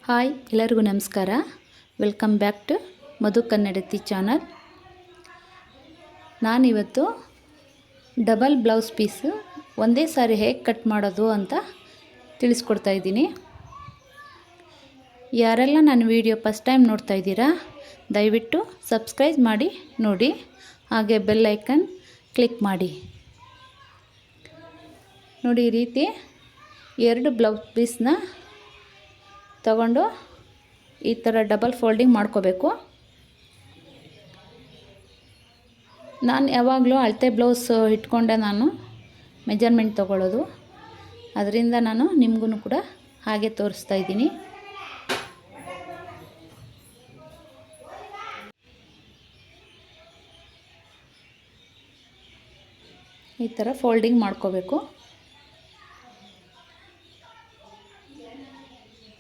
Hi ಎಲ್ಲರಿಗೂ ನಮಸ್ಕಾರ. Welcome back to Madhu Kannadathi channel. ನಾನಿವತ್ತು ಡಬಲ್ ಬ್ಲೌಸ್ ಪೀಸು ಒಂದೇ ಸಾರಿ ಹೇಗೆ ಕಟ್ ಮಾಡೋದು ಅಂತ ತಿಳಿಸ್ಕೊಡ್ತಾ ಇದ್ದೀನಿ. ಯಾರೆಲ್ಲ ನನ್ನ ವಿಡಿಯೋ ಫಸ್ಟ್ ಟೈಮ್ ನೋಡ್ತಾ ಇದ್ದೀರಾ ದಯವಿಟ್ಟು ಸಬ್ಸ್ಕ್ರೈಬ್ ಮಾಡಿ ನೋಡಿ, ಹಾಗೆ ಬೆಲ್ ಐಕನ್ ಕ್ಲಿಕ್ ಮಾಡಿ. ನೋಡಿ, ಈ ರೀತಿ ಎರಡು ಬ್ಲೌಸ್ ಪೀಸ್ನ ತಗೊಂಡು ಈ ಥರ ಡಬಲ್ ಫೋಲ್ಡಿಂಗ್ ಮಾಡ್ಕೋಬೇಕು. ನಾನು ಯಾವಾಗಲೂ ಅಳತೆ ಬ್ಲೌಸ್ ಇಟ್ಕೊಂಡೆ ನಾನು ಮೆಜರ್ಮೆಂಟ್ ತೊಗೊಳ್ಳೋದು, ಅದರಿಂದ ನಾನು ನಿಮಗೂ ಕೂಡ ಹಾಗೆ ತೋರಿಸ್ತಾ ಇದ್ದೀನಿ. ಈ ಥರ ಫೋಲ್ಡಿಂಗ್ ಮಾಡ್ಕೋಬೇಕು.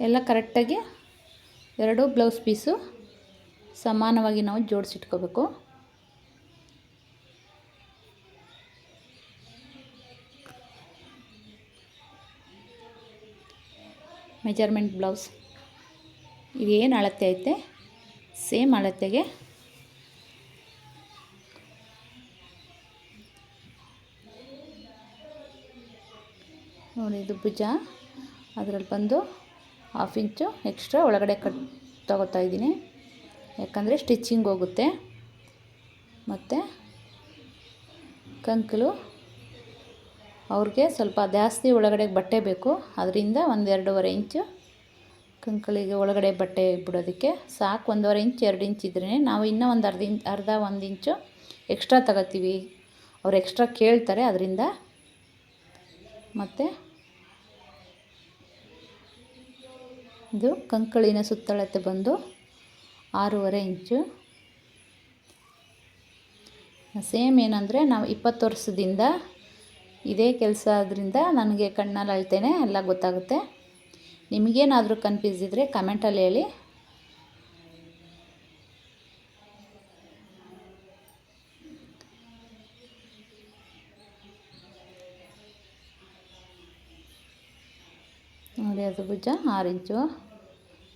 ಎಲ್ಲ ಕರೆಕ್ಟಾಗಿ ಎರಡು ಬ್ಲೌಸ್ ಪೀಸು ಸಮಾನವಾಗಿ ನಾವು ಜೋಡಿಸಿಟ್ಕೋಬೇಕು. ಮೆಜರ್ಮೆಂಟ್ ಬ್ಲೌಸ್ ಇದೇನು ಅಳತೆ ಐತೆ ಸೇಮ್ ಅಳತೆಗೆ ನೋಡಿ, ಇದು ಭುಜ, ಅದರಲ್ಲಿ ಬಂದು 1/2 ಇಂಚು ಎಕ್ಸ್ಟ್ರಾ ಒಳಗಡೆ ತಗೋತಾ ಇದ್ದೀನಿ, ಯಾಕಂದರೆ ಸ್ಟಿಚಿಂಗ್ ಹೋಗುತ್ತೆ. ಮತ್ತು ಕಂಕಲು ಅವ್ರಿಗೆ ಸ್ವಲ್ಪ ಜಾಸ್ತಿ ಒಳಗಡೆ ಬಟ್ಟೆ ಬೇಕು, ಅದರಿಂದ 1-2.5 ಇಂಚು ಕಂಕಳಿಗೆ ಒಳಗಡೆ ಬಟ್ಟೆ ಬಿಡೋದಕ್ಕೆ ಸಾಕು. 1.5 ಇಂಚ್ 2 ಇಂಚ್ ಇದ್ರೇ ನಾವು ಇನ್ನೂ ಒಂದು ಅರ್ಧ 1 ಇಂಚು ಎಕ್ಸ್ಟ್ರಾ ತಗೋತೀವಿ. ಅವ್ರು ಎಕ್ಸ್ಟ್ರಾ ಕೇಳ್ತಾರೆ ಅದರಿಂದ. ಮತ್ತು ಇದು ಕಂಕಳಿನ ಸುತ್ತಳತೆ ಬಂದು 6.5 ಇಂಚು. ಸೇಮ್ ಏನಂದರೆ ನಾವು 20 ವರ್ಷದಿಂದ ಇದೇ ಕೆಲಸ ಆದ್ದರಿಂದ ನನಗೆ ಕಣ್ಣಲ್ಲಿ ಅಳ್ತೇನೆ ಎಲ್ಲ ಗೊತ್ತಾಗುತ್ತೆ. ನಿಮಗೇನಾದರೂ ಕನ್ಫ್ಯೂಸ್ ಇದ್ದರೆ ಕಮೆಂಟಲ್ಲಿ ಹೇಳಿ. ನೋಡಿ, ಅದು ಭುಜ 6 ಇಂಚು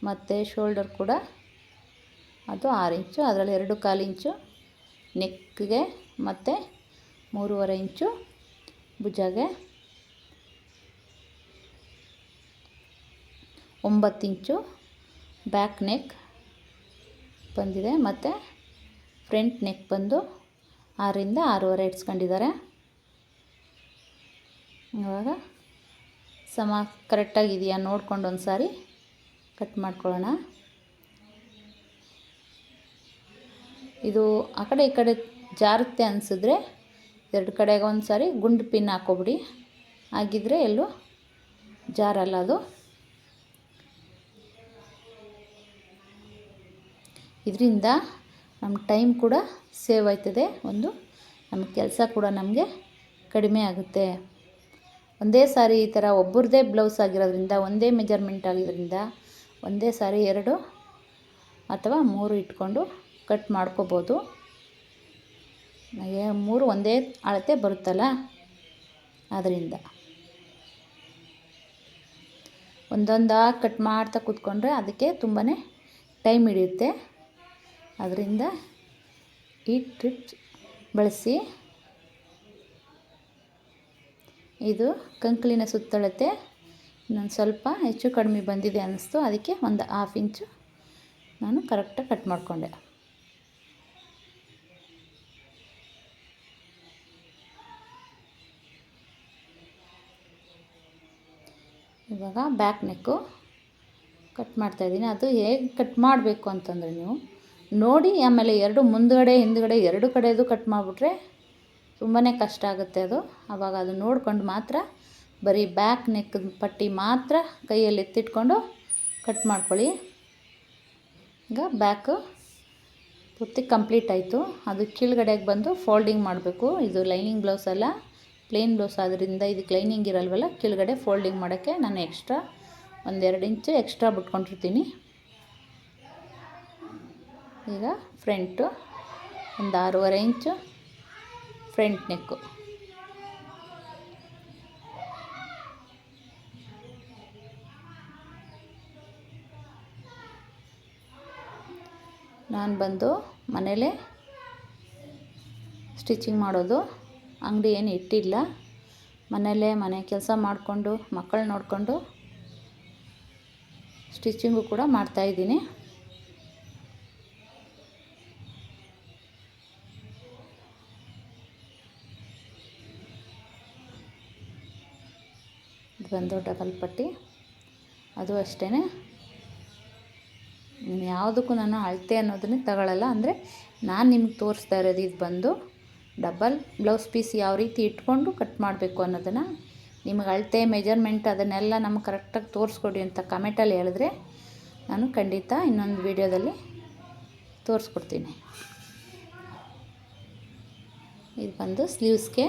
ಮತ್ತು ಶೋಲ್ಡರ್ ಕೂಡ ಅದು 6 ಇಂಚು, ಅದರಲ್ಲಿ 2.25 ಇಂಚು ನೆಕ್ಗೆ ಮತ್ತು 3.5 ಇಂಚು ಭುಜಗೆ, 9 ಇಂಚು ಬ್ಯಾಕ್ ನೆಕ್ ಬಂದಿದೆ. ಮತ್ತು ಫ್ರಂಟ್ ನೆಕ್ ಬಂದು 6ರಿಂದ 6.5 ಇಟ್ಸ್ಕೊಂಡಿದ್ದಾರೆ. ಇವಾಗ ಕರೆಕ್ಟಾಗಿದೆಯಾ ನೋಡ್ಕೊಂಡು ಒಂದು ಸಾರಿ ಕಟ್ ಮಾಡ್ಕೊಳ್ಳೋಣ. ಇದು ಆ ಕಡೆ ಈ ಕಡೆ ಜಾರುತ್ತೆ ಅನಿಸಿದ್ರೆ 2 ಕಡೆಗೆ ಒಂದು ಸಾರಿ ಗುಂಡು ಪಿನ್ ಹಾಕೋಬಿಡಿ, ಹಾಗಿದ್ರೆ ಎಲ್ಲೂ ಜಾರಲ್ಲ ಅದು. ಇದರಿಂದ ನಮ್ಮ ಟೈಮ್ ಕೂಡ ಸೇವ್ ಆಯ್ತದೆ, ಒಂದು ನಮ್ಮ ಕೆಲಸ ಕೂಡ ನಮಗೆ ಕಡಿಮೆ ಆಗುತ್ತೆ. ಒಂದೇ ಸಾರಿ ಈ ಥರ ಒಬ್ಬರದೇ ಬ್ಲೌಸ್ ಆಗಿರೋದ್ರಿಂದ, ಒಂದೇ ಮೆಜರ್ಮೆಂಟ್ ಆಗಿರೋದ್ರಿಂದ ಒಂದೇ ಸಾರಿ 2 ಅಥವಾ 3 ಇಟ್ಕೊಂಡು ಕಟ್ ಮಾಡ್ಕೋಬೋದು. 3 ಒಂದೇ ಅಳತೆ ಬರುತ್ತಲ್ಲ, ಅದರಿಂದ ಒಂದೊಂದಾಗಿ ಕಟ್ ಮಾಡ್ತಾ ಕೂತ್ಕೊಂಡ್ರೆ ಅದಕ್ಕೆ ತುಂಬಾ ಟೈಮ್ ಹಿಡಿಯುತ್ತೆ. ಅದರಿಂದ ಈ ಟ್ರಿಕ್ಸ್ ಬಳಸಿ. ಇದು ಕಂಕಳಿನ ಸುತ್ತಳತೆ ಇನ್ನೊಂದು ಸ್ವಲ್ಪ ಹೆಚ್ಚು ಕಡಿಮೆ ಬಂದಿದೆ ಅನ್ನಿಸ್ತು, ಅದಕ್ಕೆ ಒಂದು 1/2 ಇಂಚು ನಾನು ಕರೆಕ್ಟಾಗಿ ಕಟ್ ಮಾಡಿಕೊಂಡೆ. ಇವಾಗ ಬ್ಯಾಕ್ ನೆಕ್ಕು ಕಟ್ ಮಾಡ್ತಾಯಿದ್ದೀನಿ. ಅದು ಹೇಗೆ ಕಟ್ ಮಾಡಬೇಕು ಅಂತಂದರೆ ನೀವು ನೋಡಿ, ಆಮೇಲೆ ಮುಂದುಗಡೆ ಹಿಂದುಗಡೆ 2 ಕಡೆದು ಕಟ್ ಮಾಡಿಬಿಟ್ರೆ ತುಂಬಾ ಕಷ್ಟ ಆಗುತ್ತೆ ಅದು. ಆವಾಗ ಅದು ನೋಡ್ಕೊಂಡು ಮಾತ್ರ ಬರೀ ಬ್ಯಾಕ್ ನೆಕ್ ಪಟ್ಟಿ ಮಾತ್ರ ಕೈಯಲ್ಲಿ ಎತ್ತಿಟ್ಕೊಂಡು ಕಟ್ ಮಾಡ್ಕೊಳ್ಳಿ. ಈಗ ಬ್ಯಾಕು ಪೂರ್ತಿ ಕಂಪ್ಲೀಟ್ ಆಯಿತು. ಅದು ಕೆಳಗಡೆಗೆ ಬಂದು ಫೋಲ್ಡಿಂಗ್ ಮಾಡಬೇಕು. ಇದು ಲೈನಿಂಗ್ ಬ್ಲೌಸ್ ಅಲ್ಲ, ಪ್ಲೇನ್ ಬ್ಲೌಸ್ ಆದ್ದರಿಂದ ಇದಕ್ಕೆ ಲೈನಿಂಗ್ ಇರಲ್ವಲ್ಲ, ಕೆಳಗಡೆ ಫೋಲ್ಡಿಂಗ್ ಮಾಡೋಕ್ಕೆ ನಾನು ಎಕ್ಸ್ಟ್ರಾ 1-2 ಇಂಚು ಎಕ್ಸ್ಟ್ರಾ ಬಿಟ್ಕೊಂಡಿರ್ತೀನಿ. ಈಗ ಫ್ರಂಟು ಒಂದು 6.5 ಇಂಚು ಫ್ರಂಟ್ ನೆಕ್ಕು, ನಾನು ಬಂದು ಮನೇಲೇ ಸ್ಟಿಚಿಂಗ್ ಮಾಡೋದು, ಅಂಗಡಿ ಏನು ಇಟ್ಟಿಲ್ಲ. ಮನೆಯಲ್ಲೇ ಮನೆ ಕೆಲಸ ಮಾಡಿಕೊಂಡು ಮಕ್ಕಳು ನೋಡಿಕೊಂಡು ಸ್ಟಿಚಿಂಗು ಕೂಡ ಮಾಡ್ತಾಯಿದ್ದೀನಿ. ಇದು ಬಂದು ಡಬಲ್ ಪಟ್ಟಿ, ಅದು ಅಷ್ಟೇ. ಯಾವುದಕ್ಕೂ ನಾನು ಅಳತೆ ಅನ್ನೋದನ್ನೇ ತಗೊಳ್ಳಲ್ಲ. ಅಂದರೆ ನಾನು ನಿಮ್ಗೆ ತೋರಿಸ್ತಾ ಇರೋದು ಇದು ಬಂದು ಡಬಲ್ ಬ್ಲೌಸ್ ಪೀಸ್ ಯಾವ ರೀತಿ ಇಟ್ಕೊಂಡು ಕಟ್ ಮಾಡಬೇಕು ಅನ್ನೋದನ್ನು ನಿಮಗೆ ಅಳತೆ ಮೆಜರ್ಮೆಂಟ್ ಅದನ್ನೆಲ್ಲ ನಮಗೆ ಕರೆಕ್ಟಾಗಿ ತೋರಿಸ್ಕೊಡಿ ಅಂತ ಕಮೆಂಟಲ್ಲಿ ಹೇಳಿದ್ರೆ ನಾನು ಖಂಡಿತ ಇನ್ನೊಂದು ವಿಡಿಯೋದಲ್ಲಿ ತೋರಿಸ್ಕೊಡ್ತೀನಿ. ಇದು ಬಂದು ಸ್ಲೀವ್ಸ್ಗೆ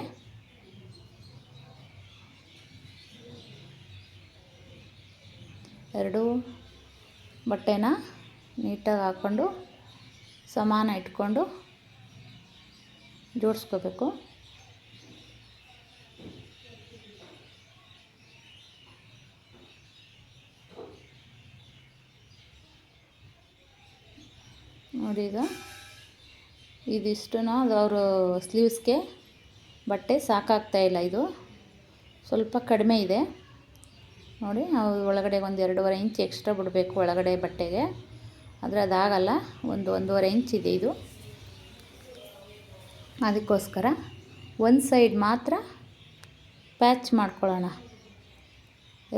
ಎರಡು ಬಟ್ಟೆನ ನೀಟಾಗಿ ಹಾಕ್ಕೊಂಡು ಸಮಾನ ಇಟ್ಕೊಂಡು ಜೋಡಿಸ್ಕೋಬೇಕು. ನೋಡಿ, ಈಗ ಇದಿಷ್ಟು ಅದು ಅವರು ಸ್ಲೀವ್ಸ್ಗೆ ಬಟ್ಟೆ ಸಾಕಾಗ್ತಾಯಿಲ್ಲ. ಇದು ಸ್ವಲ್ಪ ಕಡಿಮೆ ಇದೆ ನೋಡಿ. ನಾವು ಒಳಗಡೆ ಒಂದು 2.5 ಇಂಚ್ ಎಕ್ಸ್ಟ್ರಾ ಬಿಡಬೇಕು ಒಳಗಡೆ ಬಟ್ಟೆಗೆ, ಆದರೆ ಅದಾಗಲ್ಲ. 1.5 ಇಂಚ್ ಇದೆ ಇದು. ಅದಕ್ಕೋಸ್ಕರ ಒಂದು ಸೈಡ್ ಮಾತ್ರ ಪ್ಯಾಚ್ ಮಾಡ್ಕೊಳ್ಳೋಣ.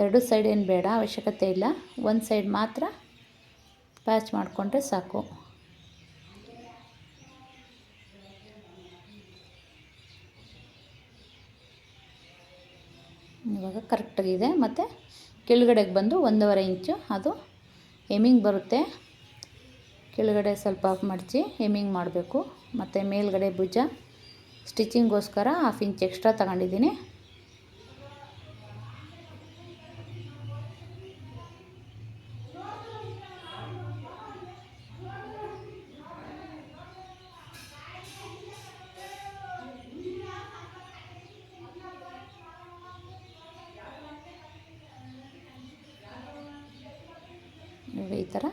ಎರಡು ಸೈಡ್ ಏನು ಬೇಡ, ಅವಶ್ಯಕತೆ ಇಲ್ಲ. ಒಂದು ಸೈಡ್ ಮಾತ್ರ ಪ್ಯಾಚ್ ಮಾಡಿಕೊಂಡ್ರೆ ಸಾಕು. ಇವಾಗ ಕರೆಕ್ಟಾಗಿದೆ. ಮತ್ತು ಕೆಳಗಡೆಗೆ ಬಂದು 1.5 ಇಂಚು ಅದು ಎಮ್ಮಿಂಗ್ ಬರುತ್ತೆ. ಕೆಳಗಡೆ ಸ್ವಲ್ಪ ಮಡಚಿ ಎಮ್ಮಿಂಗ್ ಮಾಡಬೇಕು. ಮತ್ತು ಮೇಲ್ಗಡೆ ಭುಜ ಸ್ಟಿಚಿಂಗೋಸ್ಕರ 1/2 ಇಂಚ್ ಎಕ್ಸ್ಟ್ರಾ ತಗೊಂಡಿದ್ದೀನಿ. ಈ ಥರ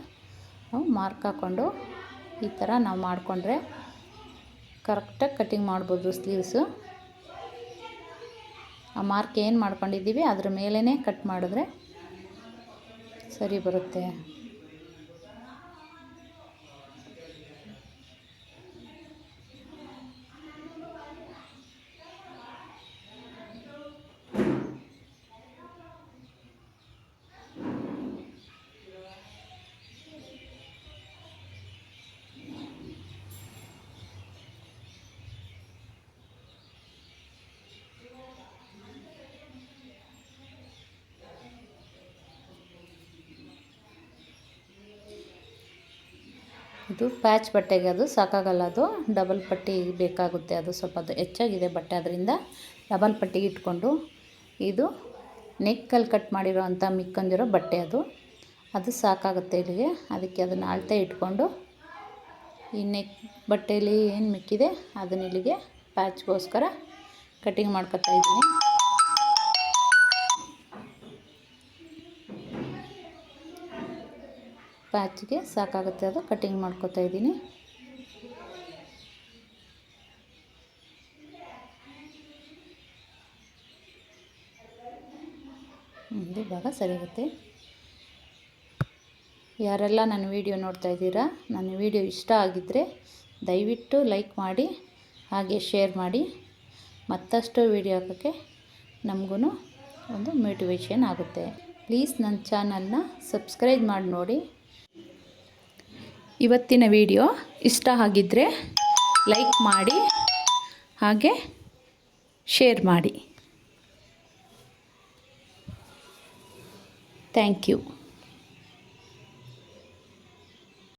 ನಾವು ಮಾರ್ಕ್ ಹಾಕ್ಕೊಂಡು ಈ ಥರ ನಾವು ಮಾಡಿಕೊಂಡ್ರೆ ಕರೆಕ್ಟಾಗಿ ಕಟ್ಟಿಂಗ್ ಮಾಡ್ಬೋದು ಸ್ಲೀವ್ಸು. ಆ ಮಾರ್ಕ್ ಏನು ಮಾಡ್ಕೊಂಡಿದ್ದೀವಿ ಅದ್ರ ಮೇಲೇ ಕಟ್ ಮಾಡಿದ್ರೆ ಸರಿ ಬರುತ್ತೆ. ಇದು ಪ್ಯಾಚ್ ಬಟ್ಟೆಗೆ ಅದು ಸಾಕಾಗಲ್ಲ, ಅದು ಡಬಲ್ ಪಟ್ಟಿ ಬೇಕಾಗುತ್ತೆ. ಅದು ಸ್ವಲ್ಪ ಅದು ಹೆಚ್ಚಾಗಿದೆ ಬಟ್ಟೆ, ಅದರಿಂದ ಡಬಲ್ ಪಟ್ಟಿಗೆ ಇಟ್ಕೊಂಡು ಇದು ನೆಕ್ಕಲ್ಲಿ ಕಟ್ ಮಾಡಿರೋ ಅಂಥ ಮಿಕ್ಕಂದಿರೋ ಬಟ್ಟೆ ಅದು ಸಾಕಾಗುತ್ತೆ ಇಲ್ಲಿಗೆ. ಅದಕ್ಕೆ ಅದನ್ನು ಅಳತೆ ಇಟ್ಕೊಂಡು ಈ ನೆಕ್ ಬಟ್ಟೆಯಲ್ಲಿ ಏನು ಮಿಕ್ಕಿದೆ ಅದನ್ನ ಇಲ್ಲಿಗೆ ಪ್ಯಾಚ್ಗೋಸ್ಕರ ಕಟ್ಟಿಂಗ್ ಮಾಡ್ಕೊತಾ ಇದ್ದೀನಿ. ಪ್ಯಾಚಿಗೆ ಸಾಕಾಗುತ್ತೆ, ಅದು ಕಟ್ಟಿಂಗ್ ಮಾಡ್ಕೊತಾ ಇದ್ದೀನಿ. ಇದು ಭಾಗ ಸರಿಯಾಗುತ್ತೆ. ಯಾರೆಲ್ಲ ನನ್ನ ವಿಡಿಯೋ ನೋಡ್ತಾ ಇದ್ದೀರಾ, ನನ್ನ ವಿಡಿಯೋ ಇಷ್ಟ ಆಗಿದ್ದರೆ ದಯವಿಟ್ಟು ಲೈಕ್ ಮಾಡಿ, ಹಾಗೆ ಶೇರ್ ಮಾಡಿ. ಮತ್ತಷ್ಟು ವಿಡಿಯೋ ಹಾಕೋಕ್ಕೆ ನಮಗೂ ಒಂದು ಮೋಟಿವೇಶನ್ ಆಗುತ್ತೆ. ಪ್ಲೀಸ್ ನನ್ನ ಚಾನಲ್ನ ಸಬ್ಸ್ಕ್ರೈಬ್ ಮಾಡಿ ನೋಡಿ. ಇವತ್ತಿನ ವಿಡಿಯೋ ಇಷ್ಟ ಆಗಿದ್ದರೆ ಲೈಕ್ ಮಾಡಿ, ಹಾಗೆ ಶೇರ್ ಮಾಡಿ. Thank you.